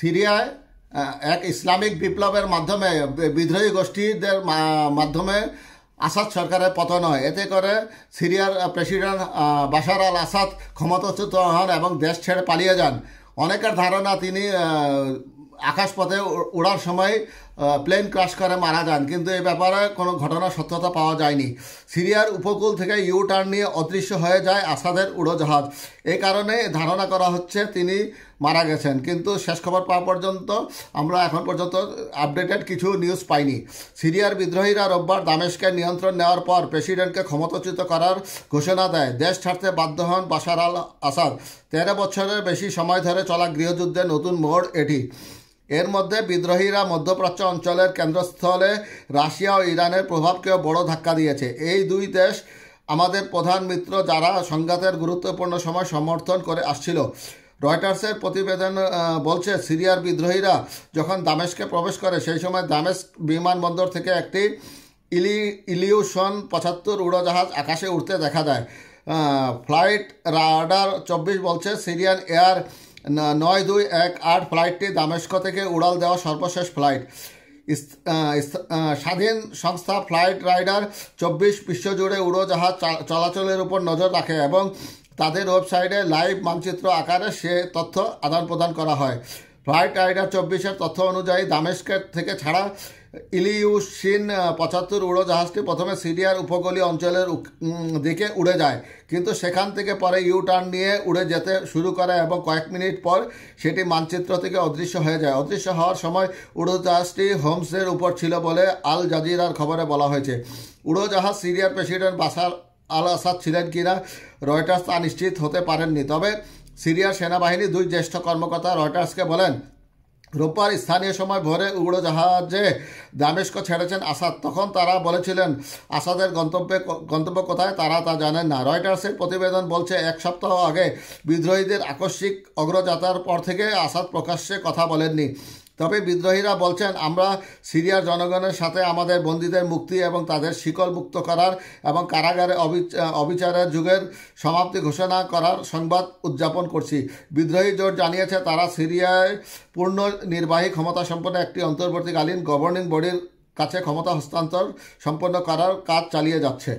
সিরিয়ায় এক ইসলামিক বিপ্লবের মাধ্যমে বিদ্রোহী গোষ্ঠীদের মাধ্যমে আসাদ সরকারের পতন হয়। এতে করে সিরিয়ার প্রেসিডেন্ট বাশার আল আসাদ ক্ষমতাচ্যুত হন এবং দেশ ছেড়ে পালিয়ে যান। অনেকের ধারণা তিনি আকাশপথে ওড়ার সময় প্লেন ক্রাশ করে মারা যান, কিন্তু এই ব্যাপারে কোনো ঘটনার সত্যতা পাওয়া যায়নি। সিরিয়ার উপকূল থেকে ইউ টার্ন নিয়ে অদৃশ্য হয়ে যায় আসাদের উড়োজাহাজ। এই কারণে ধারণা করা হচ্ছে তিনি মারা গেছেন, কিন্তু শেষ খবর পাওয়া পর্যন্ত আমরা এখন পর্যন্ত আপডেটেড কিছু নিউজ পাইনি। সিরিয়ার বিদ্রোহীরা রোববার দামেস্কের নিয়ন্ত্রণ নেওয়ার পর প্রেসিডেন্টকে ক্ষমতাচ্যুত করার ঘোষণা দেয়। দেশ ছাড়তে বাধ্য হন বাশার আল আসাদ। 13 বছরের বেশি সময় ধরে চলা গৃহযুদ্ধের নতুন মোড় এটি। এর মধ্যে বিদ্রোহীরা মধ্যপ্রাচ্য অঞ্চলের কেন্দ্রস্থলে রাশিয়া ও ইরানের প্রভাবকেও বড় ধাক্কা দিয়েছে। এই দুই দেশ আমাদের প্রধান মিত্র, যারা সংঘাতের গুরুত্বপূর্ণ সময় সমর্থন করে আসছিল। রয়টার্সের প্রতিবেদন বলছে, সিরিয়ার বিদ্রোহীরা যখন দামেস্কে প্রবেশ করে সেই সময় দামেস্ক বিমানবন্দর থেকে একটি ইলিউশন 75 উড়োজাহাজ আকাশে উড়তে দেখা যায়। ফ্লাইট রাডার 24 বলছে, সিরিয়ান এয়ার 9218 ফ্লাইটটি দামেস্ক থেকে উড়াল দেওয়া সর্বশেষ ফ্লাইট। স্বাধীন সংস্থা ফ্লাইট রাইডার 24 বিশ্বজুড়ে উড়োজাহাজ চলাচলের উপর নজর রাখে এবং তাদের ওয়েবসাইটে লাইভ মানচিত্র আকারে সে তথ্য আদান প্রদান করা হয়। ফ্লাইট রাইডার 24-এর তথ্য অনুযায়ী দামেস্কের থেকে ছাড়া ইলিউশিন 75 উড়োজাহাজটি প্রথমে সিরিয়ার উপকূলীয় অঞ্চলের দিকে উড়ে যায়, কিন্তু সেখান থেকে পরে ইউ টার্ন নিয়ে উড়ে যেতে শুরু করে এবং কয়েক মিনিট পর সেটি মানচিত্র থেকে অদৃশ্য হয়ে যায়। অদৃশ্য হওয়ার সময় উড়োজাহাজটি হোমসের উপর ছিল বলে আল জাজিরার খবরে বলা হয়েছে। উড়োজাহাজ সিরিয়ার প্রেসিডেন্ট বাশার আল আসাদ ছিলেন কিনা রয়টার্স তা নিশ্চিত হতে পারেননি। তবে সিরিয়ার সেনাবাহিনীর 2 জ্যেষ্ঠ কর্মকর্তা রয়টার্সকে বলেন, রোববার স্থানীয় সময় ভোরে উড়োজাহাজে দামেস্ক ছেড়েছেন আসাদ। তখন তারা বলেছিলেন আসাদের গন্তব্য কোথায় তারা তা জানেন না। রয়টার্সের প্রতিবেদন বলছে, 1 সপ্তাহ আগে বিদ্রোহীদের আকস্মিক অগ্রযাত্রার পর থেকে আসাদ প্রকাশ্যে কথা বলেননি। তবে বিদ্রোহীরা বলছেন, আমরা সিরিয়ার জনগণের সাথে আমাদের বন্দীদের মুক্তি এবং তাদের শিকল মুক্ত করার এবং কারাগারে অবিচারের যুগের সমাপ্তি ঘোষণা করার সংবাদ উদযাপন করছি। বিদ্রোহী জোট জানিয়েছে তারা সিরিয়ায় পূর্ণ নির্বাহী ক্ষমতা সম্পন্ন একটি অন্তর্বর্তীকালীন গভর্নিং বডির কাছে ক্ষমতা হস্তান্তর সম্পন্ন করার কাজ চালিয়ে যাচ্ছে।